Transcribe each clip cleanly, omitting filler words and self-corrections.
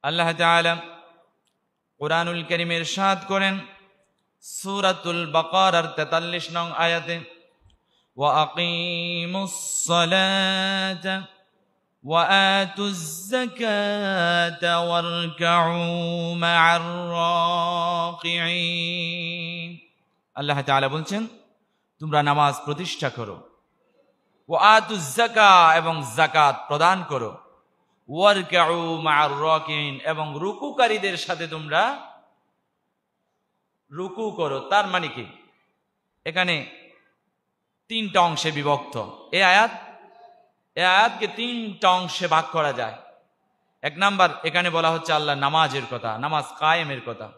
আল্লাহ তাআলা কুরআনুল কারীমে ইরশাদ করেন সূরাতুল বাকারার 43 নং আয়াতে ওয়া আকিমুস সালাতা ওয়া আতুজ যাকাতা ওয়ারকাউ মা'আর রাকিঈন। আল্লাহ তাআলা বলছেন তোমরা নামাজ প্রতিষ্ঠা করো, ওয়া আতুজ যাকা এবং যাকাত প্রদান করো, ওয়ারকাউ মা'আর রাকিঈন এবং রুকুকারীদের সাথে তোমরা রুকু করো। তার মানে কি এখানে তিনটা অংশে বিভক্ত। এই আয়াতকে তিনটা অংশে ভাগ করা যায়। এক নাম্বার, এখানে বলা হচ্ছে আল্লাহ নামাজের কথা, নামাজ কায়েমের কথা।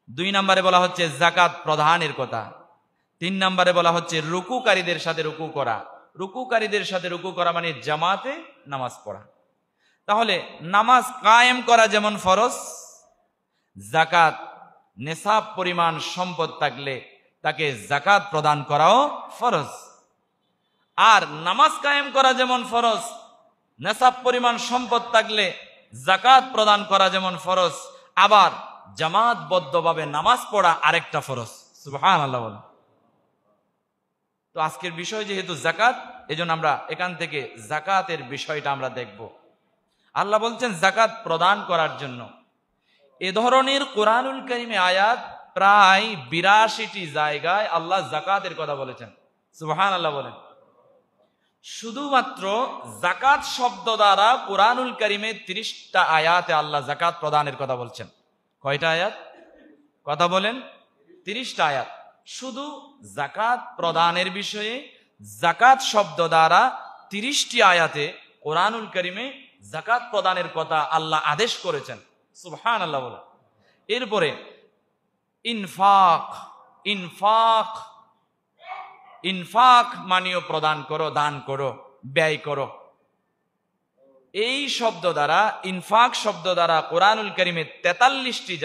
দুই নম্বরে বলা হচ্ছে যাকাত প্রদানের কথা। তিন নম্বরে বলা হচ্ছে রুকুকারীদের সাথে রুকু করা। রুকুকারীদের সাথে রুকু করা মানে জামাতে নামাজ পড়া। তাহলে নামাজ কায়েম করা যেমন ফরজ, যাকাত নেসাব পরিমাণ সম্পদ থাকলে তাকে যাকাত প্রদান করাও ফরজ। আর নামাজ কায়েম করা যেমন ফরজ, নেসাব পরিমাণ সম্পদ থাকলে যাকাত প্রদান করা যেমন ফরজ, আবার জামাতবদ্ধভাবে নামাজ পড়া আরেকটা ফরজ। সুবহানাল্লাহ বলেন। তো আজকের বিষয় যেহেতু যাকাত, এজন্য আমরা এখান থেকে যাকাতের বিষয়টা আমরা দেখব। আল্লাহ বলছেন যাকাত প্রদান করার জন্য। এ ধরনের কুরআনুল কারীমে আয়াত প্রায় 82টি জায়গায় আল্লাহ যাকাতের কথা বলেছেন। সুবহানাল্লাহ বলেন। শুধুমাত্র যাকাত শব্দ দ্বারা কুরআনুল কারীমে 30টা আয়াতে আল্লাহ যাকাত প্রদানের কথা বলছেন। কয়টা আয়াত কথা বলেন? 30টা আয়াত। শুধু যাকাত প্রদানের বিষয়ে যাকাত শব্দ দ্বারা 30টি আয়াতে কুরআনুল কারীমে যাকাত প্রদানের কথা আল্লাহ আদেশ করেছেন। সুবহানাল্লাহ বলেন। এরপরে ইনফাক মানিও প্রদান করো, দান করো, ব্যয় করো। এই শব্দ দ্বারা, ইনফাক শব্দ দ্বারা কুরআনুল কারীমে 43টি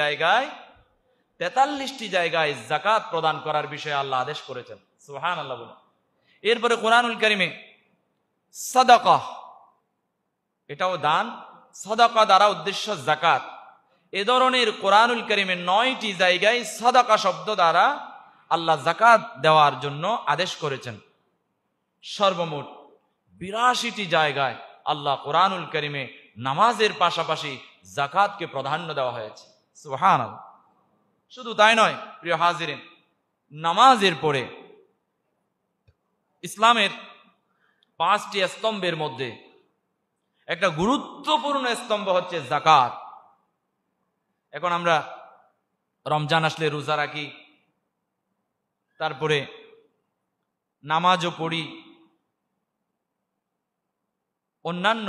জায়গায় যাকাত প্রদান করার বিষয়ে আল্লাহ আদেশ করেছেন। সুবহানাল্লাহ বলেন। এরপরে কুরআনুল কারীমে সাদাকা, এটাও দান, সাদাকা দ্বারা উদ্দেশ্য যাকাত। এ ধরনের কুরআনুল কারীমে 9টি জায়গায় সাদাকা শব্দ দ্বারা আল্লাহ যাকাত দেওয়ার জন্য আদেশ করেছেন। সর্বমোট 82টি জায়গায় আল্লাহ কুরআনুল কারীমে নামাজের পাশাপাশি যাকাতকে প্রাধান্য দেওয়া হয়েছে। সুবহানাল্লাহ। শুধু তাই নয় প্রিয় হাজিরিন, নামাজের পরে ইসলামের 5টি স্তম্ভের মধ্যে একটা গুরুত্বপূর্ণ স্তম্ভ হচ্ছে যাকাত। এখন আমরা রমজান আসলে রোজা রাখি, তারপরে নামাজও পড়ি, অন্যান্য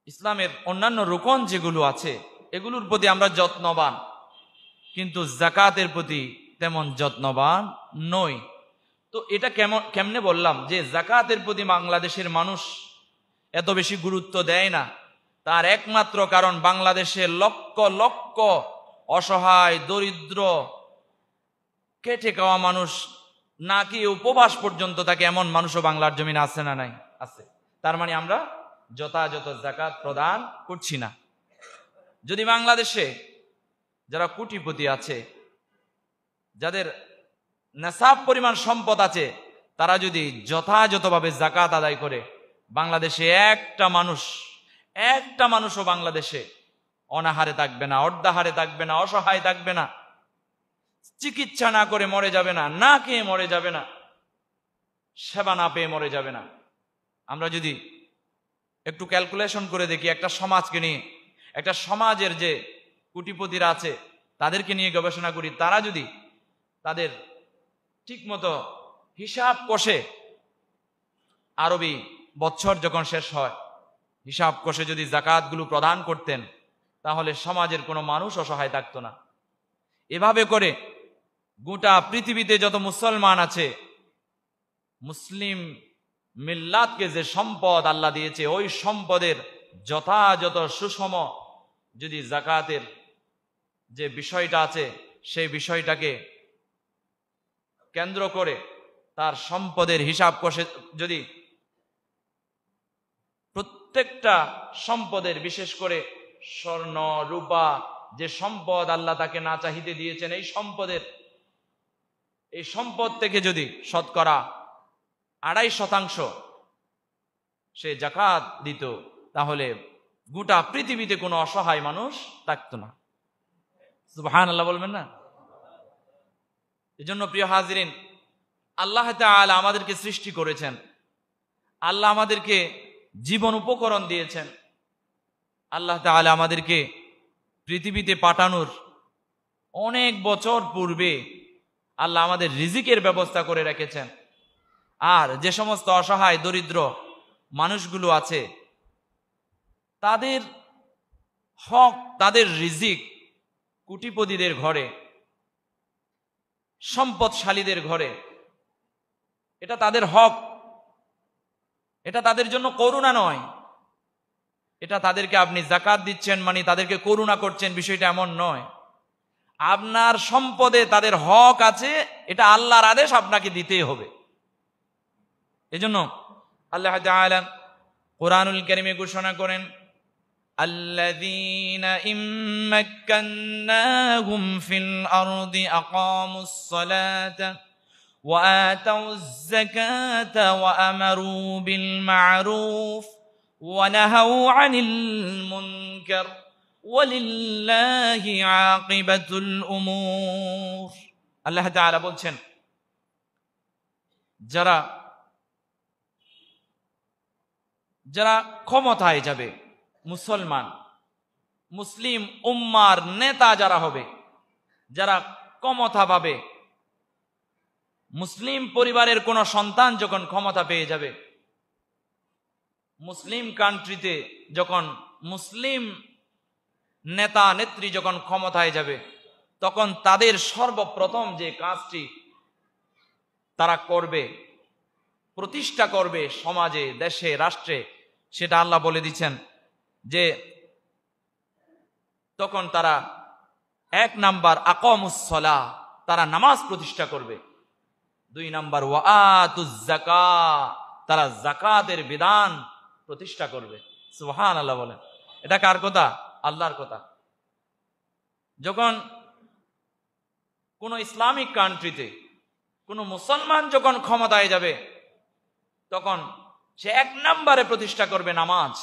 ইসলামের অন্যান্য রুকন যেগুলো আছে এগুলোর প্রতি আমরা যত্নবান, কিন্তু যাকাতের প্রতি তেমন যত্নবান নই। তো এটা কেমনে বললাম যে যাকাতের প্রতি বাংলাদেশের মানুষ এত বেশি গুরুত্ব দেয় না? তার একমাত্র কারণ বাংলাদেশে লক্ষ লক্ষ অসহায়, দরিদ্র, খেটে খাওয়া মানুষ, নাকি উপবাস পর্যন্ত থাকে এমন মানুষও বাংলার জমিনে আছে না নাই? আছে। তার মানে আমরা যথাযথ যাকাত প্রদান করছি না। যদি বাংলাদেশে যারা কোটিপতি আছে, যাদের নেসাব পরিমাণ সম্পদ আছে, তারা যদি যথাযথভাবে যাকাত আদায় করে, বাংলাদেশে একটা মানুষও বাংলাদেশে অনাহারে থাকবে না, অর্ধাহারে থাকবে না, অসহায় থাকবে না, চিকিৎসা না করে মরে যাবে না, না খেয়ে মরে যাবে না, সেবা না পেয়ে মরে যাবে না। আমরা যদি একটু ক্যালকুলেশন করে দেখি, একটা সমাজকে নিয়ে, একটা সমাজের যে কোটিপতিরা আছে তাদেরকে নিয়ে গবেষণা করি, তারা যদি তাদের ঠিকমতো হিসাব কষে, আরবি বছর যখন শেষ হয় হিসাব কষে যদি যাকাতগুলো প্রদান করতেন, তাহলে সমাজের কোনো মানুষ অসহায় থাকতো না। এভাবে করে গোটা পৃথিবীতে যত মুসলমান আছে, মুসলিম মিল্লাতকে যে সম্পদ আল্লাহ দিয়েছে, ওই সম্পদের যথাযথ সুষম যদি যাকাতের যে বিষয়টা আছে সেই বিষয়টাকে কেন্দ্র করে তার সম্পদের হিসাব কষে যদি প্রত্যেকটা সম্পদের, বিশেষ করে স্বর্ণ রূপা যে সম্পদ আল্লাহ তাকে না চাহিতে দিয়েছেন, এই সম্পদ থেকে যদি শতকরা 2.5% সে যাকাত দিত, তাহলে গোটা পৃথিবীতে কোনো অসহায় মানুষ থাকতো না। সুবহানাল্লাহ বলবেন না? এজন্য প্রিয় হাজিরিন, আল্লাহ তাআলা আমাদেরকে সৃষ্টি করেছেন, আল্লাহ আমাদেরকে জীবন উপকরণ দিয়েছেন, আল্লাহ তাআলা আমাদেরকে পৃথিবীতে পাঠানোর অনেক বছর পূর্বে আল্লাহ আমাদের রিজিকের ব্যবস্থা করে রেখেছেন। আর যে সমস্ত অসহায় দরিদ্র মানুষগুলো আছে, তাদের হক, তাদের রিজিক কোটিপতিদের ঘরে, সম্পদশালীদের ঘরে, এটা তাদের হক, এটা তাদের জন্য করুণা নয়। এটা তাদেরকে আপনি যাকাত দিচ্ছেন মানে তাদেরকে করুণা করছেন, বিষয়টা এমন নয়। আপনার সম্পদে তাদের হক আছে, এটা আল্লাহর আদেশ, আপনাকে দিতেই হবে। এজন্য আল্লাহ তাআলা কোরআনুল কারীমে ঘোষণা করেন, আল্লাযীনা ইম্মাক্কান্নাহুম ফিল আরদি আকামুস সালাতা ওয়া আতাউয যাকাতা ওয়া আমারু বিল মা'রুফ ওয়া নাহাউ আনিল মুনকার ওয়ালিল্লাহি আকিবাতুল উমুর। আল্লাহ তাআলা বলছেন, যারা ক্ষমতায় যাবে, মুসলমান মুসলিম উম্মার নেতা যারা হবে, যারা ক্ষমতা পাবে, মুসলিম পরিবারের কোন সন্তান যখন ক্ষমতা পেয়ে যাবে, মুসলিম কান্ট্রিতে যখন মুসলিম নেতা নেত্রী যখন ক্ষমতায় যাবে, তখন তাদের সর্বপ্রথম যে কাজটি তারা করবে, প্রতিষ্ঠা করবে সমাজে, দেশে, রাষ্ট্রে, সেটা আল্লাহ বলে দিচ্ছেন যে তখন তারা 1 নাম্বার আকামুস সালাহ, তারা নামাজ প্রতিষ্ঠা করবে। 2 নাম্বার ওয়া আতুজ যাকাত, তারা যাকাতের বিধান প্রতিষ্ঠা করবে। সুবহানাল্লাহ বলেন। এটা কার কথা? আল্লাহর কথা। যখন কোন ইসলামিক কান্ট্রিতে কোন মুসলমান যখন ক্ষমতায় যাবে, তখন সে 1 নম্বরে প্রতিষ্ঠা করবে নামাজ,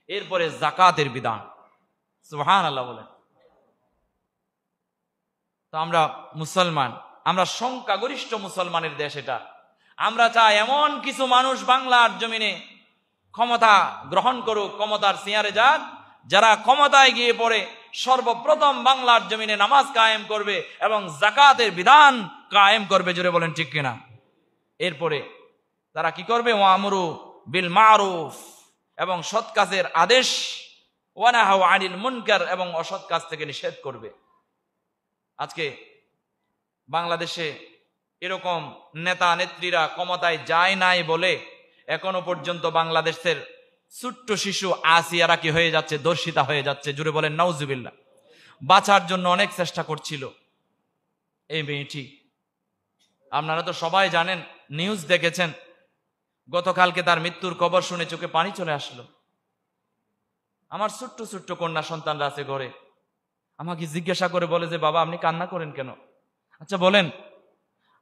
এরপরে যাকাতের বিধান। সুবহানাল্লাহ বলেন। তো আমরা মুসলমান, আমরা সংখ্যাগরিষ্ঠ মুসলমানের দেশ এটা। আমরা চাই এমন কিছু মানুষ বাংলার জমিনে ক্ষমতা গ্রহণ করুক, ক্ষমতার চেয়ারে যাক, যারা ক্ষমতায় গিয়ে পড়ে সর্বপ্রথম বাংলার জমিনে নামাজ কায়েম করবে এবং যাকাতের বিধান কায়েম করবে। জোরে বলেন ঠিক কিনা? এরপরে তারা কি করবে? ওয়ামরু বিল মারুফ, এবং সৎ কাজের আদেশ, ওয়া নাহাউ আনিল মুনকার, এবং অসৎ কাজ থেকে নিষেধ করবে। আজকে বাংলাদেশে এরকম নেতা নেত্রীরা ক্ষমতায় যায় নাই বলে এখনো পর্যন্ত বাংলাদেশের ছোট্ট শিশু আসিয়ারা কি হয়ে যাচ্ছে? দর্শিতা হয়ে যাচ্ছে। জুড়ে বলেন নাউজুবিল্লাহ। বাঁচার জন্য অনেক চেষ্টা করছিল এই মেয়েটি। আপনারা তো সবাই জানেন, নিউজ দেখেছেন, গতকালকে তার মৃত্যুর খবর শুনে চোখে পানি চলে আসলো। আমার ছোট্ট ছোট্ট কন্যা সন্তানরা আছে ঘরে, আমাকে জিজ্ঞাসা করে বলে যে বাবা আপনি কান্না করেন কেন? আচ্ছা বলেন,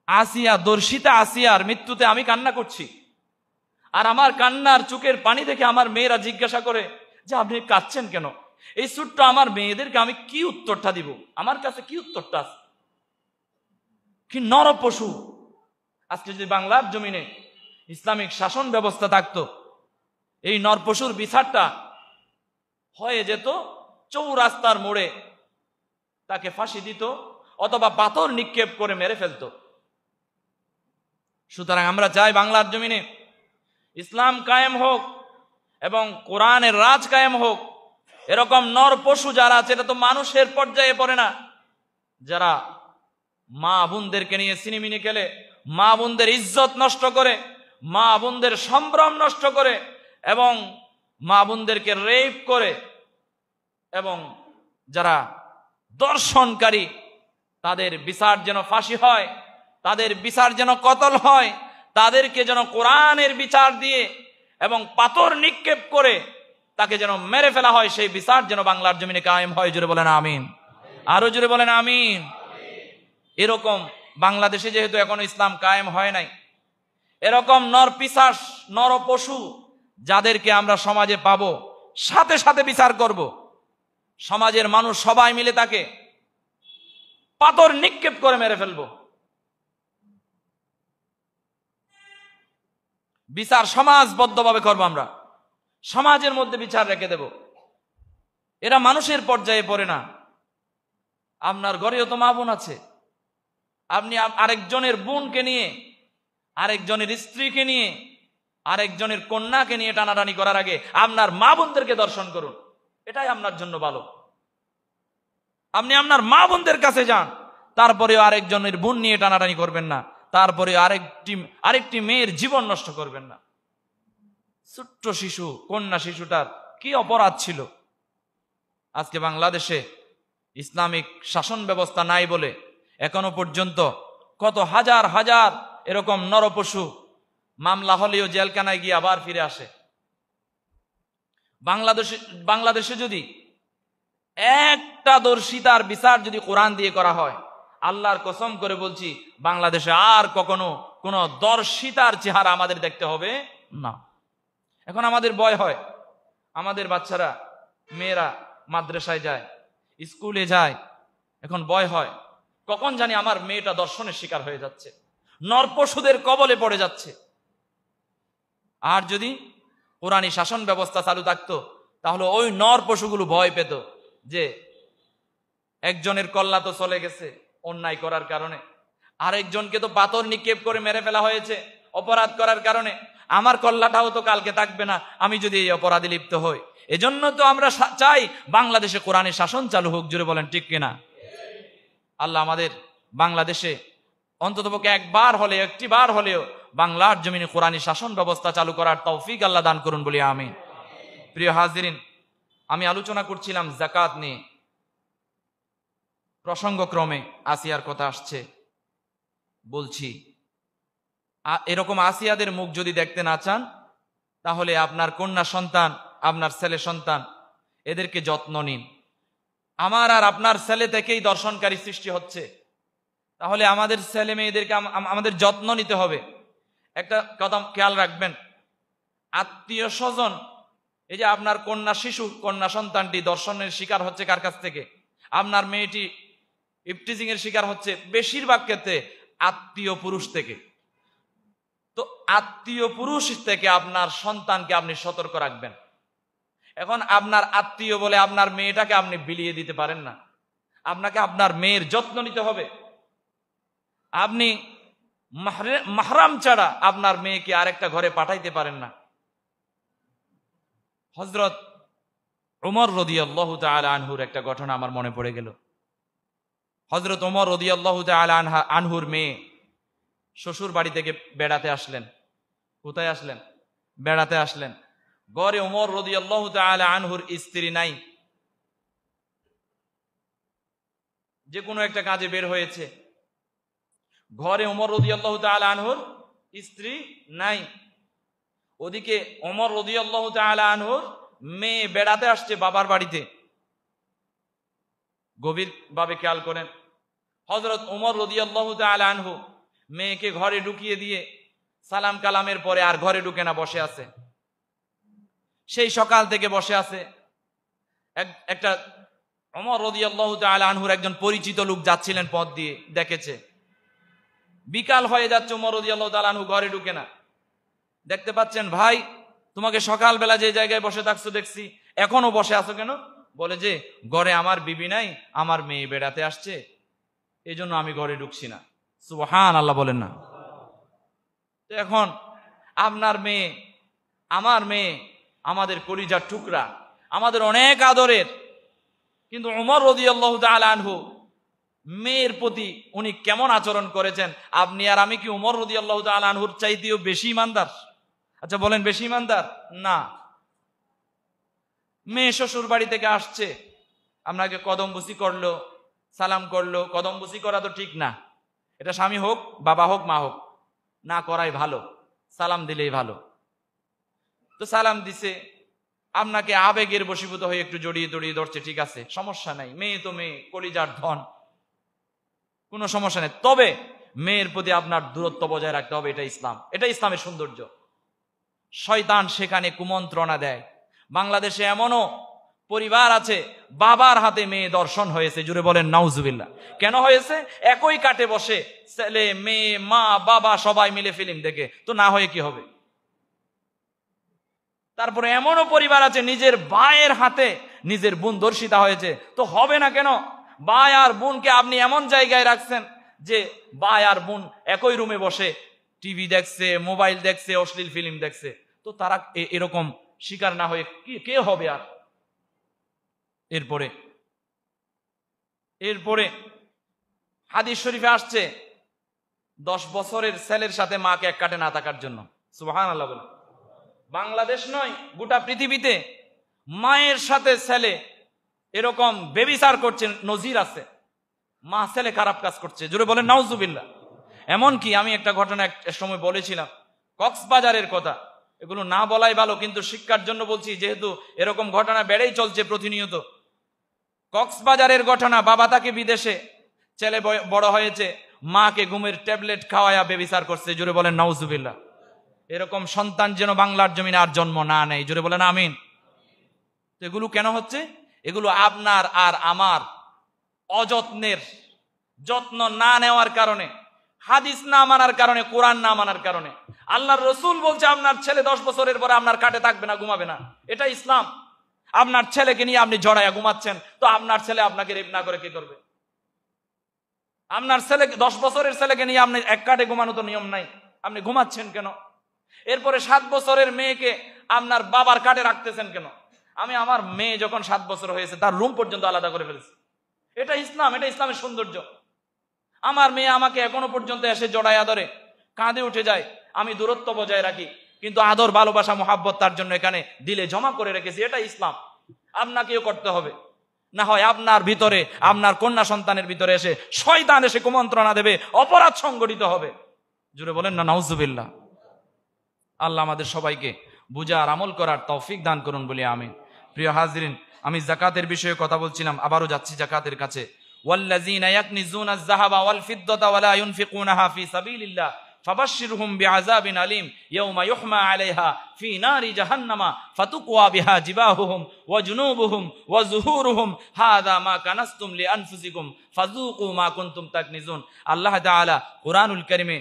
আসিয়া, দর্শিতা আসিয়ার মৃত্যুতে আমি কান্না করছি, আর আমার কান্নার চোখের পানি দেখে আমার মেয়েরা জিজ্ঞাসা করে যে আপনি কাঁদছেন কেন? এই ছোট্ট আমার মেয়েদেরকে আমি কি উত্তরটা দিব? আমার কাছে কি উত্তরটা আছে? কি নরপশু! আজকে যদি বাংলার জমিনে ইসলামিক শাসন ব্যবস্থা থাকতো, এই নরপশুর বিচারটা হয়ে যেত, চৌরাস্তার মোড়ে তাকে ফাঁসি দিত অথবা পাথর নিক্ষেপ করে মেরে ফেলতো। সুতরাং আমরা চাই বাংলার জমিনে ইসলাম কায়েম হোক এবং কোরআনের রাজ কায়েম হোক। এরকম নরপশু যারা আছে, এটা তো মানুষের পর্যায়ে পড়ে না, যারা মা বোনদেরকে নিয়ে সিনেমিনি খেলে, মা বোনদের ইজ্জত নষ্ট করে, মা বোনদের সম্ভ্রম নষ্ট করে, এবং মা বোনদেরকে রেপ করে, এবং যারা দর্শনকারী তাদের বিচার যেন ফাঁসি হয়, তাদের বিচার যেন কতল হয়, তাদেরকে যেন কোরআনের বিচার দিয়ে এবং পাথর নিক্ষেপ করে তাকে যেন মেরে ফেলা হয়, সেই বিচার যেন বাংলার জমিনে কায়েম হয়। জোরে বলেন আমিন, আরো জোরে বলেন আমিন। এরকম বাংলাদেশে যেহেতু এখনো ইসলাম কায়েম হয় নাই, এরকম নর পিশাচ, নর পশু যাদেরকে আমরা সমাজে পাবো, সাথে সাথে বিচার করব। সমাজের মানুষ সবাই মিলে তাকে পাথর নিক্ষেপ করে মেরে ফেলবো। বিচার সমাজবদ্ধভাবে করবো, আমরা সমাজের মধ্যে বিচার রেখে দেব। এরা মানুষের পর্যায়ে পড়ে না। আপনার ঘরেও তো মা বোন আছে, আপনি আরেকজনের বোনকে নিয়ে, আরেকজনের স্ত্রীকে নিয়ে, আরেকজনের কন্যাকে নিয়ে টানাটানি করার আগে আপনার মা বোনদেরকে দর্শন করুন, এটাই আপনার জন্য ভালো। আপনি আপনার মা বোনদের কাছে যান, তারপরেও আরেকজনের বোন নিয়ে টানাটানি করবেন না, তারপরে আরেকটি মেয়ের জীবন নষ্ট করবেন না। ছোট্ট শিশু, কন্যা শিশুটার কি অপরাধ ছিল? আজকে বাংলাদেশে ইসলামিক শাসন ব্যবস্থা নাই বলে এখনো পর্যন্ত কত হাজার হাজার এরকম নরপশু মামলা হলেও জেলখানায় গিয়ে আবার ফিরে আসে। বাংলাদেশে যদি একটা দর্শিতার বিচার যদি কোরআন দিয়ে করা হয়, আল্লাহর কসম করে বলছি, বাংলাদেশে আর কখনো কোন দর্শিতার চেহারা আমাদের দেখতে হবে না। এখন আমাদের ভয় হয়, আমাদের বাচ্চারা, মেয়েরা মাদ্রাসায় যায়, স্কুলে যায়, এখন ভয় হয় কখন জানি আমার মেয়েটা দর্শনের শিকার হয়ে যাচ্ছে, নরপশুদের কবলে পড়ে যাচ্ছে। আর যদি কোরআনী শাসন ব্যবস্থা চালু থাকতো, তাহলে ওই নরপশুগুলো ভয় পেত যে একজনের কল্লা তো চলে গেছে অন্যায় করার কারণে, আরেকজনকে তো পাথর নিক্ষেপ করে মেরে ফেলা হয়েছে অপরাধ করার কারণে, আমার কল্লাটাও তো কালকে থাকবে না আমি যদি এই অপরাধে লিপ্ত হই। এজন্য তো আমরা চাই বাংলাদেশে কোরআনী শাসন চালু হোক। জোরে বলেন ঠিক কিনা? আল্লাহ আমাদের বাংলাদেশে অন্ততপক্ষে একটি বার হলেও বাংলার জমিনে কোরআনী শাসন ব্যবস্থা চালু করার তৌফিক আল্লাহ দান করুন বলি আমিন। প্রিয় হাজিরিন, আমি আলোচনা করছিলাম যাকাত নিয়ে, প্রসঙ্গক্রমে আসিয়ার কথা আসছে, বলছি এরকম আসিয়াদের মুখ যদি দেখতে না চান, তাহলে আপনার কন্যা সন্তান, আপনার ছেলে সন্তান, এদেরকে যত্ন নিন। আমার আর আপনার ছেলে থেকেই দর্শনকারী সৃষ্টি হচ্ছে, তাহলে আমাদের ছেলে মেয়েদেরকে আমাদের যত্ন নিতে হবে। একটা কথা খেয়াল রাখবেন, আত্মীয় স্বজন, এই যে আপনার কন্যা সন্তানটি দর্শনের শিকার হচ্ছে কার কাছ থেকে? আপনার মেয়েটি ইফটিজিং এর শিকার হচ্ছে বেশিরভাগ ক্ষেত্রে আত্মীয় পুরুষ থেকে। তো আত্মীয় পুরুষ থেকে আপনার সন্তানকে আপনি সতর্ক রাখবেন। এখন আপনার আত্মীয় বলে আপনার মেয়েটাকে আপনি বিলিয়ে দিতে পারেন না, আপনাকে আপনার মেয়ের যত্ন নিতে হবে। আপনি মাহরাম ছাড়া আপনার মেয়েকে আরেকটা ঘরে পাঠাইতে পারেন না। হযরত ওমর রাদিয়াল্লাহু তাআলা আনহুর একটা ঘটনা আমার মনে পড়ে গেল। হযরত ওমর রাদিয়াল্লাহু তাআলা আনহুর মেয়ে শ্বশুর বাড়ি থেকে বেড়াতে আসলেন। কোথায় আসলেন? বেড়াতে আসলেন। ঘরে ওমর রাদিয়াল্লাহু তাআলা আনহুর স্ত্রী নাই, যে কোনো একটা কাজে বের হয়েছে। ঘরে ওমর রাদিয়াল্লাহু তাআলা আনহুর স্ত্রী নাই। ওদিকে ওমর রাদিয়াল্লাহু তাআলা আনহুর মেয়ে বেড়াতে আসছে বাবার বাড়িতে। গভীরভাবে খেয়াল করেন, হযরত ওমর রাদিয়াল্লাহু তাআলা আনহু মেয়েকে ঘরে ঢুকিয়ে দিয়ে সালাম কালামের পরে আর ঘরে ঢুকে না, বসে আছে। সেই সকাল থেকে বসে আছে। একটা ওমর রাদিয়াল্লাহু তাআলা আনহুর একজন পরিচিত লোক যাচ্ছিলেন পথ দিয়ে, দেখেছে। বিকাল হয়ে যাচ্ছে, ওমর রাদিয়াল্লাহু তাআলা আনহু ঘরে ঢুকে না। দেখতে পাচ্ছেন, ভাই তোমাকে সকালবেলা যে জায়গায় বসে থাকছো দেখছি, এখনো বসে আছো কেন? বলে যে ঘরে আমার বিবি নাই, আমার মেয়ে বেড়াতে আসছে, এই জন্য আমি ঘরে ঢুকছি না। সুবহানাল্লাহ বলেন না। তো এখন আপনার মেয়ে, আমার মেয়ে, আমাদের কলিজার টুকরা, আমাদের অনেক আদরের, কিন্তু ওমর রাদিয়াল্লাহু তাআলা আনহু মেয়ের প্রতি উনি কেমন আচরণ করেছেন, আপনি আর আমি কি ওমর রাদিয়াল্লাহু তাআলা আনহুর চাইতেও বেশি ইমানদার? আচ্ছা বলেন, বেশি ইমানদার না? মেয়ে শ্বশুর বাড়ি থেকে আসছে, আপনাকে কদমবুসি করলো, সালাম করলো। কদমবুসি করা তো ঠিক না, এটা স্বামী হোক, বাবা হোক, মা হোক, না করাই ভালো, সালাম দিলেই ভালো। তো সালাম দিছে, আপনাকে আবেগের বশীভূত হয়ে একটু জড়িয়ে জড়িয়ে ধরছে, ঠিক আছে, সমস্যা নাই, মেয়ে তো মেয়ে, কলিজার ধন, কোনো সমস্যা নেই। তবে মেয়ের প্রতি আপনার দূরত্ব বজায় রাখতে হবে, এটা ইসলাম, এটা ইসলামের সৌন্দর্য। শয়তান সেখানে কুমন্ত্রণা দেয়। বাংলাদেশে এমনও পরিবার আছে বাবার হাতে মেয়ে দর্শন হয়েছে, জুড়ে বলেন নাউজুবিল্লাহ। কেন হয়েছে? একই কাটে বসে ছেলে মেয়ে মা বাবা সবাই মিলে ফিল্ম দেখে, তো না হয়ে কি হবে? তারপরে এমনও পরিবার আছে নিজের ভাইয়ের হাতে নিজের বোন ধর্ষিতা হয়েছে, তো হবে না কেন? ভাই আর বোনকে আপনি এমন জায়গায় রাখছেন যে ভাই আর বোন একই রুমে বসে টিভি দেখছে, মোবাইল দেখছে, অশ্লীল ফিল্ম দেখছে, তো তারা এরকম শিকার না হয়ে কে হবে? আর এরপরে হাদিস শরীফে আসছে 10 বছরের ছেলের সাথে মাকে এক কাটে না থাকার জন্য। সুবহানাল্লাহ বলে। বাংলাদেশ নয়, গোটা পৃথিবীতে মায়ের সাথে ছেলে এরকম বেবিচার করছে নজির আছে। মা ছেলে খারাপ কাজ করছে, জোরে বলেন নাউজুবিল্লাহ। এমন কি আমি একটা ঘটনা এক সময় বলেছিলাম, কক্সবাজারের কথা, এগুলো না বলাই ভালো, কিন্তু শিক্ষার জন্য বলছি, যেহেতু এরকম ঘটনা বেড়েই চলছে প্রতিনিয়ত। কক্সবাজারের ঘটনা, বাবা তাকে বিদেশে, ছেলে বড় হয়েছে, মাকে ঘুমের ট্যাবলেট খাওয়ায়া বেবিচার করছে, জোরে বলেন নাউজুবিল্লাহ। এরকম সন্তান যেন বাংলার জমিনে আর জন্ম না নেয়, জোরে বলেন আমিন। তো এগুলো কেন হচ্ছে? এগুলো আপনার আর আমার অযত্নের, যত্ন না নেওয়ার কারণে, হাদিস না মানার কারণে, কোরআন না মানার কারণে। আল্লাহর রসুল বলছে আপনার ছেলে 10 বছরের পরে আপনার কাটে থাকবে না, ঘুমাবে না, এটা ইসলাম। আপনার ছেলেকে নিয়ে আপনি জড়াইয়া ঘুমাচ্ছেন, তো আপনার ছেলে আপনাকে রেপ না করে কে করবে? আপনার ছেলে 10 বছরের ছেলেকে নিয়ে আপনি এক কাটে ঘুমানো তো নিয়ম নাই, আপনি ঘুমাচ্ছেন কেন? এরপরে 7 বছরের মেয়েকে আপনার বাবার কাটে রাখতেছেন কেন? আমি আমার মেয়ে যখন 7 বছর হয়েছে তার রুম পর্যন্ত আলাদা করে ফেলেছি, এটা ইসলাম, এটা ইসলামের সৌন্দর্য। আমার মেয়ে আমাকে এখনো পর্যন্ত এসে জড়াইয়া ধরে কাঁদে উঠে যায়, আমি দূরত্ব বজায় রাখি, কিন্তু আদর ভালোবাসা মোহাব্বত তার জন্য এখানে দিলে জমা করে রেখেছি, এটা ইসলাম। আপনাকেও করতে হবে, না হয় আপনার ভিতরে, আপনার কন্যা সন্তানের ভিতরে এসে শয়তান এসে কুমন্ত্রণা দেবে, অপরাধ সংগঠিত হবে, জুড়ে বলেন না নাউজুবিল্লাহ। আল্লাহ আমাদের সবাইকে বুঝার আমল করার তৌফিক দান করুন বলি আমিন। প্রিয় হাজরিন, আমি যাকাতের বিষয়ে কথা বলছিলাম, আবারও যাচ্ছি যাকাতের কাছে। ওয়াল্লাযীনা ইয়াকনিজুনা আয-যাহাবা ওয়াল ফিদ্দাতা ওয়া লা ইউনফিকুনাহা ফি সাবিলিল্লাহ ফাবাশশিরহুম বিআযাবিন আলীম ইয়াওমা ইউহমা আলাইহা ফি নারি জাহান্নামা ফাতুকওয়া বিহা জিবাহুহুম ওয়া জুনুবুহুম ওয়া যুহুরুহুম হাযা মা কানাসতুম লিআনফুসিকুম ফাযুকু মা কুনতুম তাকনিজুন। আল্লাহ তাআলা কুরআনুল কারীমে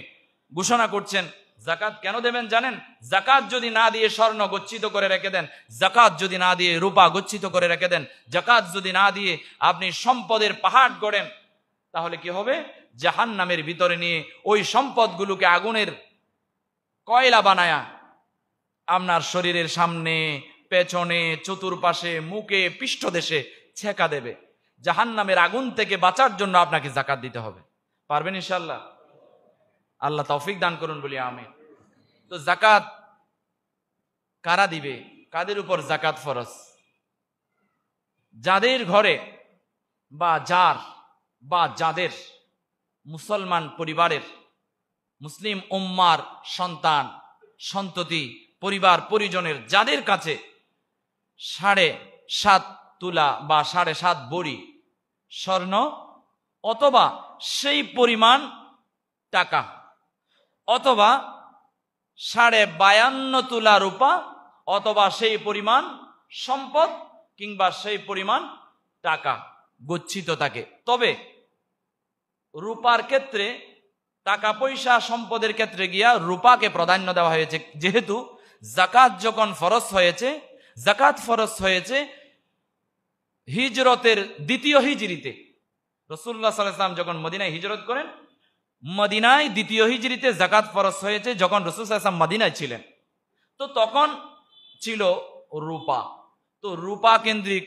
ঘোষণা করছেন, যাকাত কেন দেবেন জানেন? যাকাত যদি না দিয়ে স্বর্ণ গচ্ছিত করে রেখে দেন, যাকাত যদি না দিয়ে রূপা গচ্ছিত করে রেখে দেন, যাকাত যদি না দিয়ে আপনি সম্পদের পাহাড় গড়েন, তাহলে কি হবে? জাহান্নামের ভিতরে নিয়ে ওই সম্পদগুলোকে আগুনের কয়লা বানায়া আপনার শরীরের সামনে, পেছনে, চতুর্পাশে, মুখে, পৃষ্ঠদেশে ছেকা দেবে। জাহান্নামের আগুন থেকে বাঁচার জন্য আপনাকে যাকাত দিতে হবে। পারবেন ইনশাআল্লাহ? আল্লাহ তৌফিক দান করুন বলি আমিন। তো যাকাত কারা দিবে? কাদের উপর যাকাত ফরজ? যাদের ঘরে বা যাদের মুসলমান পরিবারের, মুসলিম উম্মার সন্তান সন্ততি, পরিবার পরিজনের যাদের কাছে 7.5 তুলা বা 7.5 ভরি স্বর্ণ অথবা সেই পরিমাণ টাকা, অথবা 52.5 তুলা রূপা, অথবা সেই পরিমাণ সম্পদ কিংবা সেই পরিমাণ টাকা গচ্ছিত থাকে। তবে রূপার ক্ষেত্রে, টাকা পয়সা সম্পদের ক্ষেত্রে গিয়া রূপাকে প্রাধান্য দেওয়া হয়েছে, যেহেতু যাকাত যখন ফরজ হয়েছে, যাকাত ফরজ হয়েছে হিজরতের দ্বিতীয় হিজরিতে। রাসূলুল্লাহ সাল্লাল্লাহু আলাইহি ওয়াসাল্লাম যখন মদিনায় হিজরত করেন, মদিনায় দ্বিতীয় হিজরিতে যাকাত ফরজ হয়েছে, যখন রাসূল সাল্লাল্লাহু আলাইহি ওয়াসাল্লাম মদিনায় ছিলেন। তো তখন ছিল রূপা, তো রূপা কেন্দ্রিক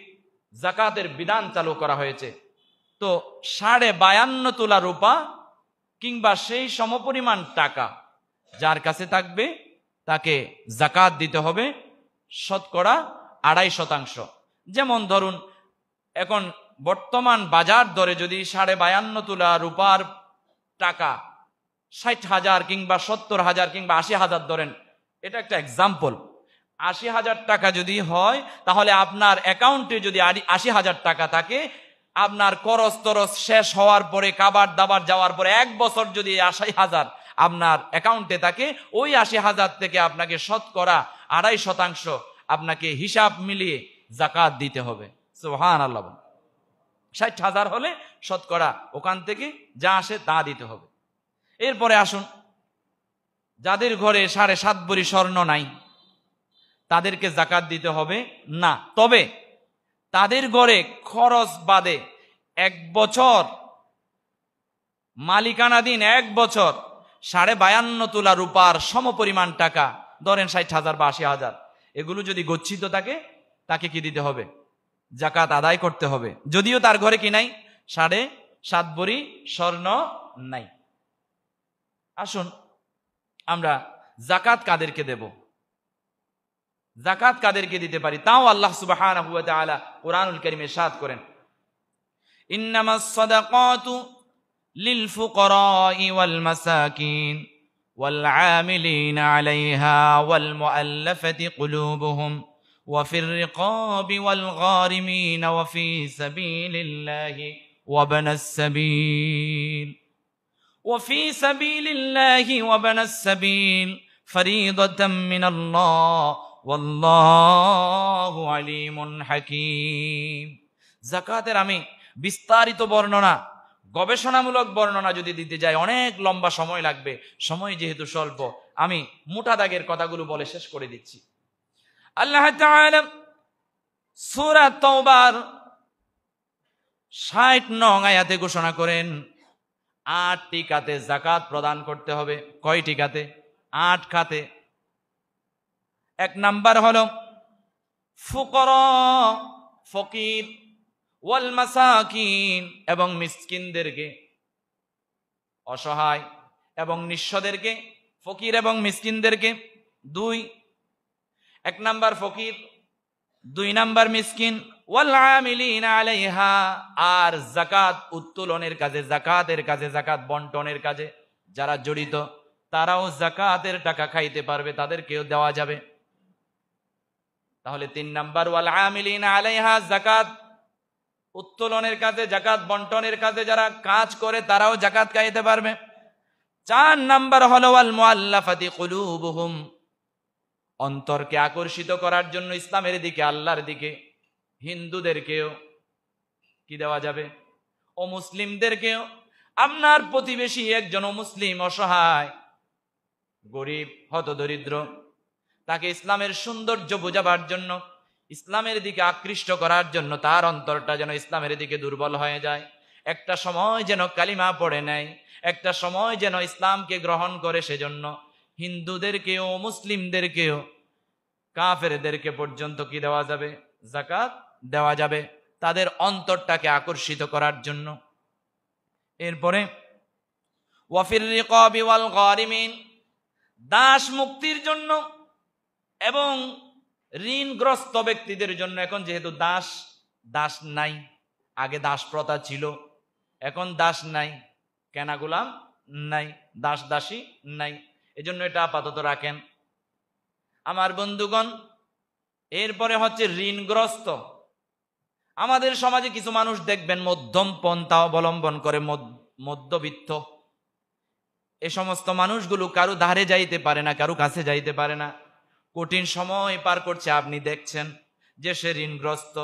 যাকাতের বিধান চালু করা হয়েছে। তো 52.5 তোলা রূপা কিংবা সেই সমপরিমাণ টাকা যার কাছে থাকবে তাকে যাকাত দিতে হবে 2.5%। যেমন ধরুন, এখন বর্তমান বাজার দরে যদি 52.5 তোলা রূপার টাকা 60,000 কিংবা 70,000 কিংবা 80,000 ধরেন, এটা একটা এক্সাম্পল। 80,000 টাকা যদি হয়, তাহলে আপনার অ্যাকাউন্টে যদি 80,000 টাকা থাকে, আপনার খরচ তরচ শেষ হওয়ার পরে, খাবার দাবার যাওয়ার পরে 1 বছর যদি 80,000 আপনার অ্যাকাউন্টে থাকে, ওই 80,000 থেকে আপনাকে শতকরা 2.5% আপনাকে হিসাব মিলিয়ে জাকাত দিতে হবে। সুবহানাল্লাহ। 60,000 হলে শতকরা ওখান থেকে যা আসে তা দিতে হবে। এরপরে আসুন, যাদের ঘরে 7.5 ভরি স্বর্ণ নাই তাদেরকে জাকাত দিতে হবে না। তবে তাদের ঘরে খরচ বাদে 1 বছর মালিকানাধীন 1 বছর 52.5 তোলা রূপার সমপরিমাণ টাকা, ধরেন 60,000 বা 80,000, এগুলো যদি গচ্ছিত থাকে, তাকে কি দিতে হবে? জাকাত আদায় করতে হবে, যদিও তার ঘরে কি নাই? 7.5 ভরি স্বর্ণ নাই। আসুন, আমরা জাকাত কাদেরকে দেব, জাকাত কাদেরকে দিতে পারি, তাও আল্লাহ সুবহানাহু ওয়া তাআলা কুরআনুল কারীমে ইরশাদ করেন, ইন্নামাস সাদাকাতু লিল ফুকারাই ওয়াল মাসাকিন ওয়াল আমিলিনা আলাইহা ওয়াল মুআল্লাফাতি কুলুবুহুম ওয়া ফির রিকাবি ওয়াল গারিমিন ওয়া ফি সাবিলিল্লাহি ওয়া বানাস সাবিল ওয়া ফি সাবিলিল্লাহি ওয়া বানাস সাবিল ফরিদাতাম মিনাল্লাহ ওয়াল্লাহু আলিমুন হাকীম। যাকাতের আমি বিস্তারিত বর্ণনা, গবেষণামূলক বর্ণনা যদি দিতে যাই অনেক লম্বা সময় লাগবে। সময় যেহেতু স্বল্প, আমি মোটা দাগের কথাগুলো বলে শেষ করে দিচ্ছি। আল্লাহ তাআলা সূরা তাওবার 60 নং আয়াতে ঘোষণা করেন 8টি খাতে যাকাত প্রদান করতে হবে। কয়টি খাতে? 8 খাতে। 1 নাম্বার হলো ফুকরা, ফকির, ওয়াল মাসাকিন, এবং মিসকিনদেরকে, অসহায় এবং নিঃস্বদেরকে, ফকির এবং মিসকিনদেরকে। 1 নাম্বার ফকির, 2 নাম্বার মিসকিন, ওয়াল আমিলিনা আলাইহা, আর যাকাত উত্তোলনের কাজে, যাকাতের কাজে, যাকাত বন্টনের কাজে যারা জড়িত, তারাও যাকাতের টাকা খাইতে পারবে, তাদেরকেও দেওয়া যাবে। তাহলে 3 নাম্বার ওয়াল আমিলিনা আলাইহা, যাকাত উত্তোলনের কাজে, যাকাত বন্টনের কাজে যারা কাজ করে তারাও যাকাত খাইতে পারবে। 4 নাম্বার হলো ওয়াল মুআল্লাফাতি কুলুবুহুম, অন্তরকে আকর্ষিত করার জন্য ইসলামের দিকে, আল্লাহর দিকে হিন্দুদেরকেও কি দেওয়া যাবে? ও মুসলিমদেরকেও। আপনার প্রতিবেশী একজন মুসলিম, অসহায়, গরিব, হতদরিদ্র, তাকে ইসলামের সৌন্দর্য বোঝাবার জন্য, ইসলামের দিকে আকৃষ্ট করার জন্য, তার অন্তরটা যেন ইসলামের দিকে দুর্বল হয়ে যায়, একটা সময় যেন কালিমা পড়ে নেয়, একটা সময় যেন ইসলামকে গ্রহণ করে, সেজন্য হিন্দুদেরকেও, মুসলিমদেরকেও, কাফেরদেরকে পর্যন্ত কি দেওয়া যাবে? যাকাত দেওয়া যাবে, তাদের অন্তরটাকে আকর্ষিত করার জন্য। এরপরে ওয়া ফির রিকাবি ওয়াল গারিমিন, দাস মুক্তির জন্য এবং ঋণগ্রস্ত ব্যক্তিদের জন্য। এখন যেহেতু দাস নাই, আগে দাস প্রথা ছিল, এখন দাস নাই, কেনা গোলাম নাই, দাস দাসী নাই, এজন্য এটা আপাতত রাখেন আমার বন্ধুগণ। এরপরে হচ্ছে ঋণগ্রস্ত। আমাদের সমাজে কিছু মানুষ দেখবেন মধ্যম পন্থা অবলম্বন করে, মধ্যবিত্ত। এ সমস্ত মানুষগুলো কারো ধারে যাইতে পারে না, কারো কাছে যাইতে পারে না, কঠিন সময় পার করছে। আপনি দেখছেন যে সে ঋণগ্রস্ত,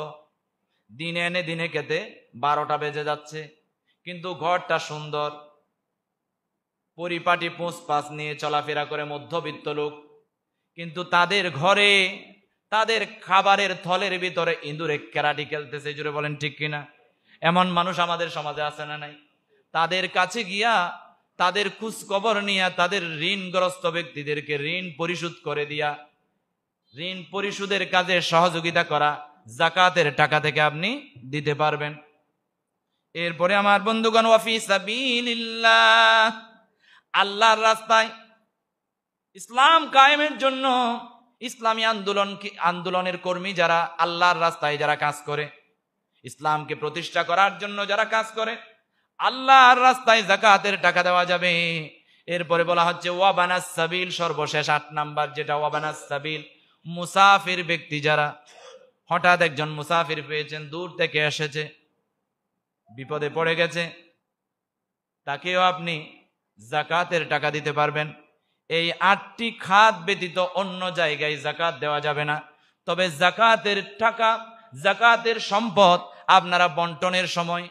দিনে এনে দিনে খেতে 12টা বেজে যাচ্ছে, কিন্তু ঘরটা সুন্দর, পরিপাটি পোঁছ পাছ নিয়ে চলাফেরা করে মধ্যবিত্ত লোক, কিন্তু তাদের ঘরে, তাদের খাবারের থলের ভিতরে ইঁদুরে কেরাটি খেলতেছে। জুড়ে বলেন ঠিক কিনা? এমন মানুষ আমাদের সমাজে আছে না নাই? তাদের কাছে গিয়া, তাদের খোঁজ খবর নিয়া, তাদের ঋণগ্রস্ত ব্যক্তিদেরকে ঋণ পরিশোধ করে দিয়া, ঋণ পরিশোধের কাজে সহযোগিতা করা, যাকাতের টাকা থেকে আপনি দিতে পারবেন। এরপরে আমার বন্ধুগণ, ওয়া ফি সাবিলিল্লাহ, আল্লাহর রাস্তায় ইসলাম কায়েমের জন্য, ইসলামী আন্দোলনের কর্মী যারা, আল্লাহর রাস্তায় যারা কাজ করে, ইসলামকে প্রতিষ্ঠা করার জন্য যারা কাজ করে, আল্লাহর রাস্তায় যাকাতের টাকা দেওয়া যাবে। এরপরে বলা হচ্ছে ওয়া বানাস সাবিল, সর্বশেষ 8 নাম্বার যেটা, ওয়া বানাস সাবিল, মুসাফির ব্যক্তি যারা, হঠাৎ একজন মুসাফির পেয়েছেন, দূর থেকে এসেছে, বিপদে পড়ে গেছে, তাকেও আপনি জাকাতের টাকা দিতে পারবেন। এই 8টি খাত ব্যতীত অন্য জায়গায় জাকাত দেওয়া যাবে না। তবে জাকাতের টাকা, জাকাতের সম্পদ আপনারা বন্টনের সময়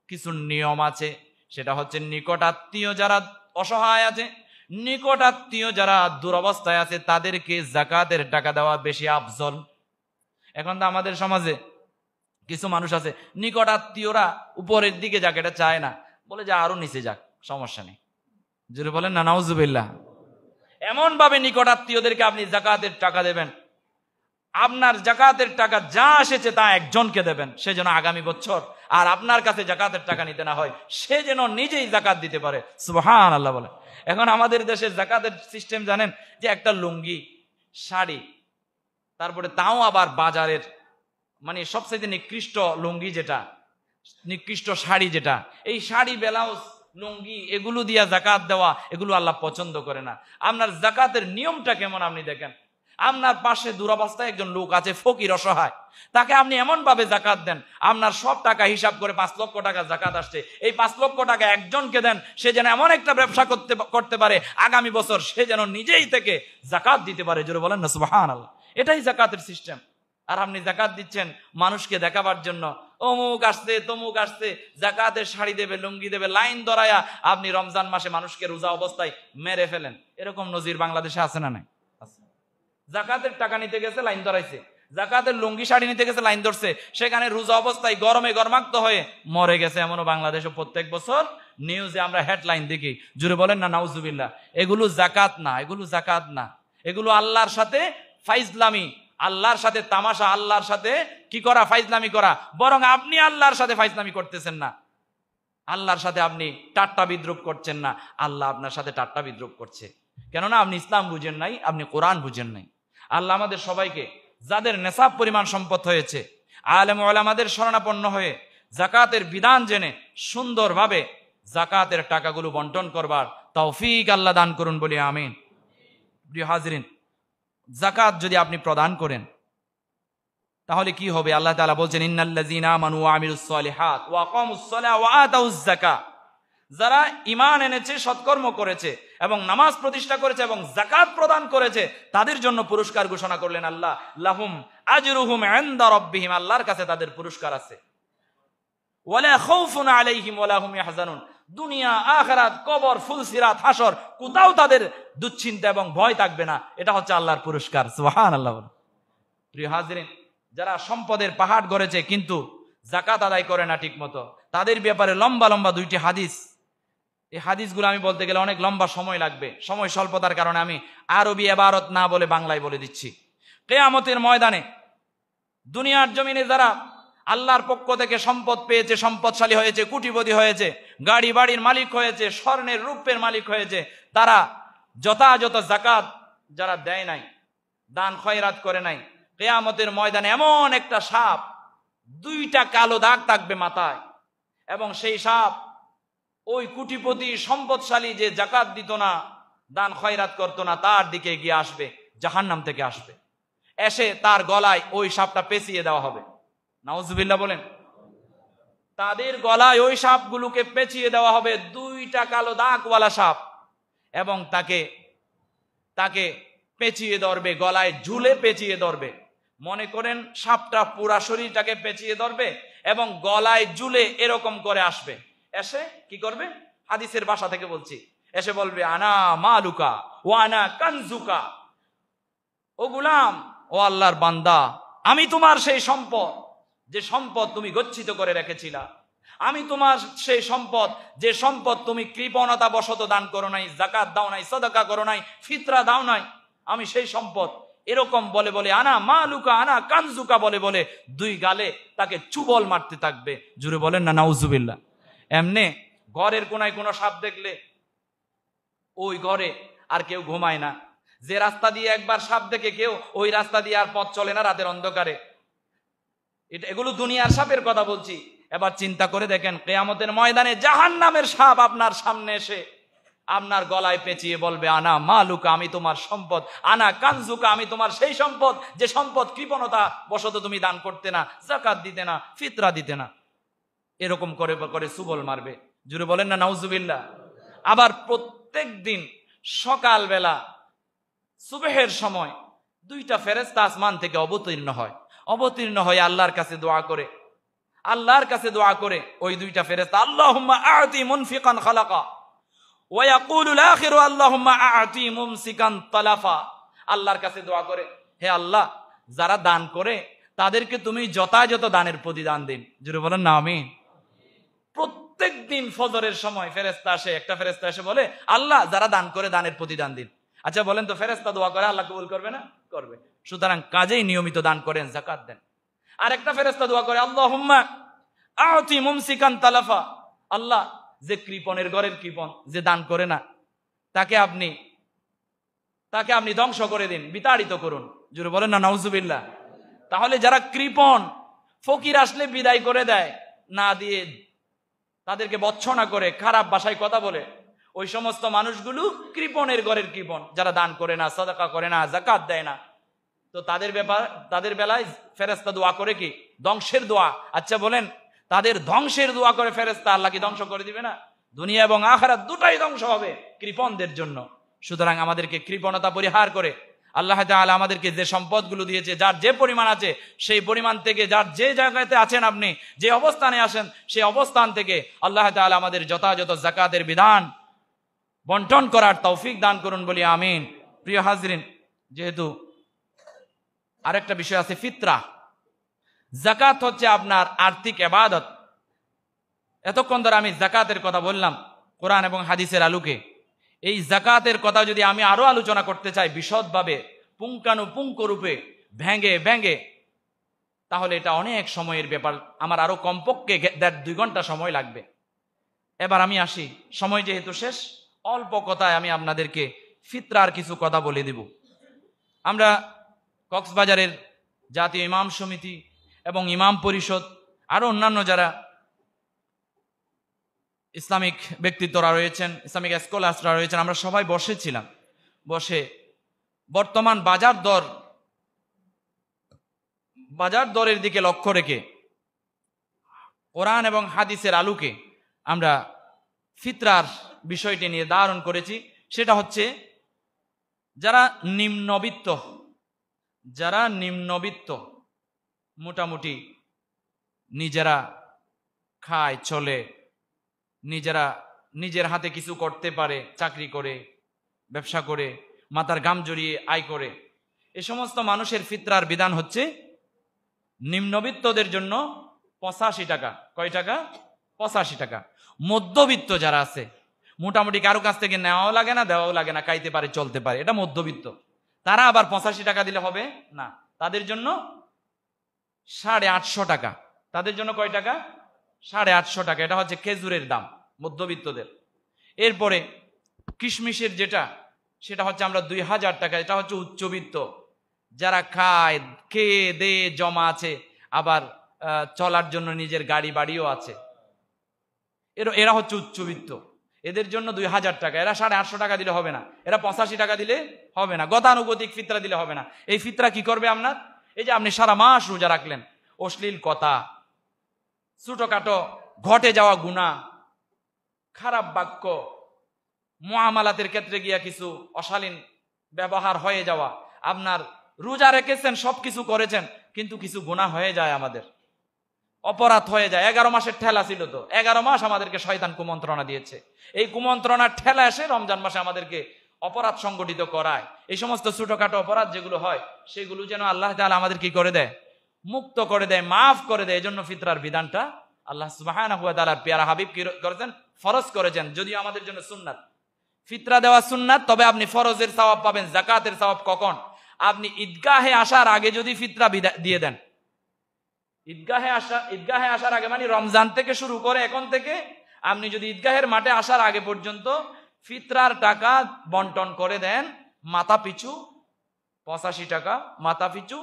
কিছু নিয়ম আছে। সেটা হচ্ছে নিকটাত্মীয় যারা অসহায় আছে, নিকটাত্মীয় যারা দুরবস্থায় আছে, তাদেরকে জাকাতের টাকা দেওয়া বেশি আফজল। এখন তো আমাদের সমাজে কিছু মানুষ আছে, নিকটাত্মীয়রা উপরের দিকে যাক এটা চায় না, বলে যে আরো নিচে যাক, সমস্যা নেই। যদি বলেন না নাউজুবিল্লাহ। এমন ভাবে নিকটাত্মীয়দেরকে আপনি জাকাতের টাকা দেবেন, আপনার জাকাতের টাকা যা এসেছে তা একজনকে দেবেন, সে যেন আগামী বছর আর আপনার কাছে জাকাতের টাকা নিতে না হয়, সে যেন নিজেই জাকাত দিতে পারে। সুবহানাল্লাহ বলে। এখন আমাদের দেশে জাকাতের সিস্টেম জানেন, যে একটা লুঙ্গি, শাড়ি, তারপরে তাও আবার বাজারের মানে সবচেয়ে নিকৃষ্ট লুঙ্গি যেটা, নিকৃষ্ট শাড়ি যেটা, এই শাড়ি, ব্লাউজ, লুঙ্গি এগুলো দিয়া জাকাত দেওয়া, এগুলো আল্লাহ পছন্দ করে না। আপনার জাকাতের নিয়মটা কেমন আপনি দেখেন। আপনার পাশে দুরবস্থায় একজন লোক আছে, ফকির, অসহায়, তাকে আপনি এমন ভাবে জাকাত দেন, আপনার সব টাকা হিসাব করে 5 লক্ষ টাকা জাকাত আসছে, এই 5 লক্ষ টাকা একজনকে দেন, সে যেন এমন একটা ব্যবসা করতে পারে আগামী বছর, সে যেন নিজেই থেকে জাকাত দিতে পারে। জোরে বলেন না সুবহানাল্লাহ। এটাই জাকাতের সিস্টেম। আর আপনি জাকাত দিচ্ছেন মানুষকে দেখাবার জন্য, অমুক আসছে, তমুক আসছে, জাকাতের শাড়ি দেবে, লুঙ্গি দেবে, লাইন ধরায়া আপনি রমজান মাসে মানুষকে রোজা অবস্থায় মেরে ফেলেন। এরকম নজির বাংলাদেশে আছে না নাই? জাকাতের টাকা নিতে গেছে, লাইন ধরাইছে, জাকাতের লুঙ্গি শাড়ি নিতে গেছে, লাইন ধরছে, সেখানে রোজা অবস্থায় গরমে গরমাক্ত হয়ে মরে গেছে। এমনও বাংলাদেশে প্রত্যেক বছর নিউজে আমরা হেডলাইন দেখি। জুড়ে বলেন না নাউজুবিল্লাহ। এগুলো জাকাত না, এগুলো জাকাত না, এগুলো আল্লাহর সাথে ফাইজলামি, আল্লাহর সাথে তামাশা, আল্লাহর সাথে কি করা, ফাইজলামি করা। বরং আপনি আল্লাহর সাথে ফাইজলামি করতেছেন না, আল্লাহর সাথে আপনি ঠাট্টা বিদ্রুপ করছেন না, আল্লাহ আপনার সাথে ঠাট্টা বিদ্রুপ করছে। কেননা আপনি ইসলাম বুঝেন নাই, আপনি কোরআন বুঝেন নাই। আল্লাহ আমাদের সবাইকে, যাদের নেশাব পরিমাণ সম্পদ হয়েছে, আলেম ওলামাদের শরণাপন্ন হয়ে জাকাতের বিধান জেনে সুন্দরভাবে জাকাতের টাকাগুলো বন্টন করবার তৌফিক আল্লাহ দান করুন বলি আমিন। প্রিয় হাজরিন, জাকাত যদি আপনি প্রদান করেন তাহলে কি হবে? আল্লাহ তাআলা বলছেন, ইন্নাল্লাযীনা আমানু ওয়া আমিলুস সালিহাত ওয়া আকামুস সালাহ ওয়া আতাউজ যাকাত, যারা ঈমান এনেছে, সৎকর্ম করেছে এবং নামাজ প্রতিষ্ঠা করেছে এবং যাকাত প্রদান করেছে, তাদের জন্য পুরস্কার ঘোষণা করলেন আল্লাহ, লাহুম আজরুহুম ইনদা রাব্বিহিম, আল্লাহর কাছে তাদের পুরস্কার আছে। ওয়ালা খাউফুন আলাইহিম ওয়ালা হুম ইয়াহজানুন, দুনিয়া, আখিরাত, কবর, ফুলসিরাত, হাসর, কোথাও তাদের দুশ্চিন্তা এবং ভয় থাকবে না। এটা হচ্ছে আল্লাহর পুরস্কার। সুবহানাল্লাহ। প্রিয় হাজরিন, যারা সম্পদের পাহাড় গড়েছে কিন্তু যাকাত আদায় করে না ঠিক মতো, তাদের ব্যাপারে লম্বা লম্বা 2টি হাদিস। এই হাদিসগুলো আমি বলতে গেলে অনেক লম্বা সময় লাগবে, সময় স্বল্পতার কারণে আমি আরবি ইবারত না বলে বাংলায় বলে দিচ্ছি। কিয়ামতের ময়দানে দুনিয়ার জমিনে যারা আল্লাহর পক্ষ থেকে সম্পদ পেয়েছে, সম্পদশালী হয়েছে, কোটিপতি হয়েছে, গাড়ি বাড়ির মালিক হয়েছে, স্বর্ণের রূপের মালিক হয়েছে, তারা যথাযথ যাকাত যারা দেয় নাই, দান খয়রাত করে নাই, কিয়ামতের ময়দানে এমন একটা সাপ, 2টা কালো দাগ থাকবে মাথায়, এবং সেই সাপ ওই কোটিপতি সম্পদশালী যে যাকাত দিত না, দান খয়রাত করতো না, তার দিকে গিয়ে আসবে, জাহান্নাম থেকে আসবে, এসে তার গলায় ওই সাপটা পেঁচিয়ে দেওয়া হবে। নাউজুবিল্লাহ বলেন। তাদের গলায় ওই সাপগুলোকে পেঁচিয়ে দেওয়া হবে, 2টা কালো দাগওয়ালা সাপ, এবং তাকে পেঁচিয়ে ধরবে, গলায় ঝুলে পেঁচিয়ে ধরবে। মনে করেন সাপটা পুরা শরীরটাকে পেঁচিয়ে ধরবে এবং গলায় ঝুলে এরকম করে আসবে, এসে কি করবে? হাদিসের ভাষা থেকে বলছি, এসে বলবে, আনা মালুকা ও আনা কানজুকা, ও গোলাম, ও আল্লাহর বান্দা, আমি তোমার সেই সম্পদ, যে সম্পদ তুমি গচ্ছিত করে রেখেছিলা, আমি তোমার সেই সম্পদ, যে সম্পদ তুমি কৃপণতা বশত দান করো নাই, যাকাত দাও নাই, সাদাকা করো নাই, ফিতরা দাও নাই, আমি সেই সম্পদ। এরকম বলে বলে, আনা মালুকা আনা কানজুকা বলে বলে 2 গালে তাকে চুবল মারতে থাকবে। জুড়ে বলেন না নাউজুবিল্লাহ। এমনে ঘরের কোনায় কোনো সাপ দেখলে ওই ঘরে আর কেউ ঘুমায় না। যে রাস্তা দিয়ে একবার সাপ দেখে কেউ, ওই রাস্তা দিয়ে আর পথ চলে না রাতের অন্ধকারে। এগুলো দুনিয়ার সাপের কথা বলছি। এবার চিন্তা করে দেখেন, কিয়ামতের ময়দানে জাহান্নামের সাপ আপনার সামনে এসে আপনার গলায় পেঁচিয়ে বলবে আনা মালুকা, আমি তোমার সম্পদ, আনা কানজুকা, আমি তোমার সেই সম্পদ যে সম্পদ কৃপণতা বশত তুমি দান করতে না, যাকাত দিতে না, ফিতরা দিতে না। এরকম করে করে সুবল মারবে। জুড়ে বলেন না নাউজুবিল্লাহ। আবার প্রত্যেক দিন সকালবেলা সুবহের সময় দুইটা ফেরেশতা আসমান থেকে অবতীর্ণ হয় আল্লাহর কাছে দোয়া করে ওই দুইটা ফেরেশতা আল্লাহুম্মা আ'তি মুনফিকান খালাকা ওয়া ইয়াকুলুল আখিরু আল্লাহুম্মা আ'তি মুমসিকান তালাফা। আল্লাহর কাছে দোয়া করে, হে আল্লাহ, যারা দান করে তাদেরকে তুমি যথাযথ দানের প্রতিদান দিন। জোরে বলেন না আমিন। প্রত্যেক দিন ফজরের সময় একটা ফেরেশতা এসে বলে, আল্লাহ, যারা দান করে দানের প্রতিদান দিন। আচ্ছা বলেন তো, ফেরেশতা দোয়া করে, আল্লাহ কবুল করবে না? করবে। সুতরাং কাজেই নিয়মিত দান করেন, যাকাত দেন। আর একটা ফেরেশতা দোয়া করে, আল্লাহুম্মা আ'তি মুমসিকান তালাফা, আল্লাহ, যে কৃপণের ঘরের কৃপণ, যে দান করে না, তাকে আপনি ধ্বংস করে দিন, বিতাড়িত করুন। জোরে বলেন না নাউজুবিল্লাহ। তাহলে যারা কৃপণ, ফকির আসলে বিদায় করে দেয়, না দিয়ে তাদেরকে বচ্ছনা করে, খারাপ ভাষায় কথা বলে, ওই সমস্ত মানুষগুলো কৃপণের ঘরের কৃপণ, যারা দান করে না, সাদাকা করে না, যাকাত দেয় না। তো তাদের বেলায় ফেরেশতা দোয়া করে কি? ধ্বংসের দোয়া। আচ্ছা বলেন, তাদের ধ্বংসের দোয়া করে ফেরেশতা, আল্লাহ কি ধ্বংস করে দিবে না? দুনিয়া এবং আখিরাত দুটাই ধ্বংস হবে কৃপণদের জন্য। সুতরাং আমাদেরকে কৃপণতা পরিহার করে আল্লাহ তাআলা আমাদেরকে যে সম্পদগুলো দিয়েছে, যার যে পরিমাণ আছে সেই পরিমাণ থেকে, যার যে জায়গাতে আছেন আপনি, যে অবস্থানে আসেন সেই অবস্থান থেকে আল্লাহ তাআলা আমাদের যথাযথ যাকাতের বিধান বন্টন করার তৌফিক দান করুন বলি আমিন। প্রিয় হাজরিন, যেহেতু আরেকটা বিষয় আছে ফিতরা। যাকাত হচ্ছে আপনার আর্থিক ইবাদত। এতক্ষণ ধরে আমি যাকাতের কথা বললাম কোরআন এবং হাদিসের আলোকে। এই যাকাতের কথা যদি আমি আরো আলোচনা করতে চাই বিশদভাবে, পুঙ্খানুপুঙ্খ রূপে, ভেঙে, তাহলে এটা অনেক সময়ের ব্যাপার। আমার আরো কমপক্ষে 1.5-2 ঘন্টা সময় লাগবে। এবার আমি আসি, সময় যেহেতু শেষ, অল্প কথায় আমি আপনাদেরকে ফিতরার কিছু কথা বলে দেব। আমরা কক্সবাজারের জাতীয় ইমাম সমিতি এবং ইমাম পরিষদ, আরো অন্যান্য যারা ইসলামিক ব্যক্তিত্বরা রয়েছেন, ইসলামিক স্কলারসরা রয়েছেন, আমরা সবাই বসেছিলাম। বসে বর্তমান বাজার দরের দিকে লক্ষ্য রেখে কোরআন এবং হাদিসের আলোকে আমরা ফিতরার বিষয়টি নিয়ে ধারণ করেছি। সেটা হচ্ছে যারা নিম্নবিত্ত, মোটামুটি নিজেরা খায়, চলে, নিজের হাতে কিছু করতে পারে, চাকরি করে, ব্যবসা করে, মাথার ঘাম জড়িয়ে আয় করে, এ সমস্ত মানুষের ফিতরার বিধান হচ্ছে নিম্নবিত্তদের জন্য 85 টাকা। কয় টাকা? 85 টাকা। মধ্যবিত্ত যারা আছে, মোটামুটি কারো কাছ থেকে নেওয়াও লাগে না, দেওয়াও লাগে না, খাইতে পারে, চলতে পারে, এটা মধ্যবিত্ত। তারা আবার 85 টাকা দিলে হবে না, তাদের জন্য 850 টাকা। তাদের জন্য কয় টাকা? 850 টাকা। এটা হচ্ছে খেজুরের দাম মধ্যবিত্তদের। এরপরে কিশমিশের সেটা হচ্ছে আমরা 2000 টাকা। এটা হচ্ছে উচ্চবিত্ত, যারা খায়, খেয়ে দেয়ে জমা আছে, আবার চলার জন্য নিজের গাড়ি বাড়িও আছে, এরা হচ্ছে উচ্চবিত্ত। এদের জন্য 2000 টাকা। এরা 850 টাকা দিলে হবে না, এরা 85 টাকা দিলে হবে না, গতানুগতিক ফিতরা দিলে হবে না। এই ফিতরা কি করবে আপনার? এই যে আপনি সারা মাস রোজা রাখলেন, অশ্লীল কথা, ছোটখাটো ঘটে যাওয়া গুনাহ, খারাপ বাক্য, মুআমালাতের ক্ষেত্রে গিয়া কিছু অশালীন ব্যবহার হয়ে যাওয়া, আপনার রোজা রেখেছেন, সবকিছু করেছেন, কিন্তু কিছু গুনাহ হয়ে যায়, আমাদের অপরাধ হয়ে যায়। 11 মাসের ঠেলা ছিল, তো 11 মাস আমাদেরকে শয়তান কুমন্ত্রণা দিয়েছে। এই কুমন্ত্রণার ঠেলা এসে রমজান মাসে আমাদেরকে অপরাধ সংগঠিত করায়। এই সমস্ত ছোটখাটো অপরাধ যেগুলো হয়, সেগুলো যেন আল্লাহ তাআলা আমাদের কি করে দেয়? মুক্ত করে দেয়, মাফ করে দেয়। এজন্য ফিতরার বিধানটা আল্লাহ সুবহানাহু ওয়া তাআলার প্যারা হাবিব কি করেছেন? ফরজ করেছেন। যদিও আমাদের জন্য সুন্নাত, ফিতরা দেওয়া সুন্নাত, তবে আপনি ফরজের সওয়াব পাবেন, যাকাতের সওয়াব কখন? আপনি ঈদগাহে আসার আগে যদি ফিতরা দিয়ে দেন। ঈদগাহে আসার আগে মানে রমজান থেকে শুরু করে এখন থেকে আপনি যদি ঈদগাহের মাঠে আসার আগে পর্যন্ত ফিতরার টাকা বন্টন করে দেন, মাথা পিছু 85 টাকা, মাথা পিছু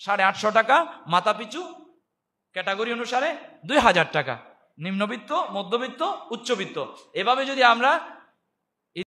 850 টাকা, মাথা পিছু ক্যাটাগরি অনুসারে 2000 টাকা। নিম্নবিত্ত, মধ্যবিত্ত, উচ্চবিত্ত, এভাবে যদি আমরা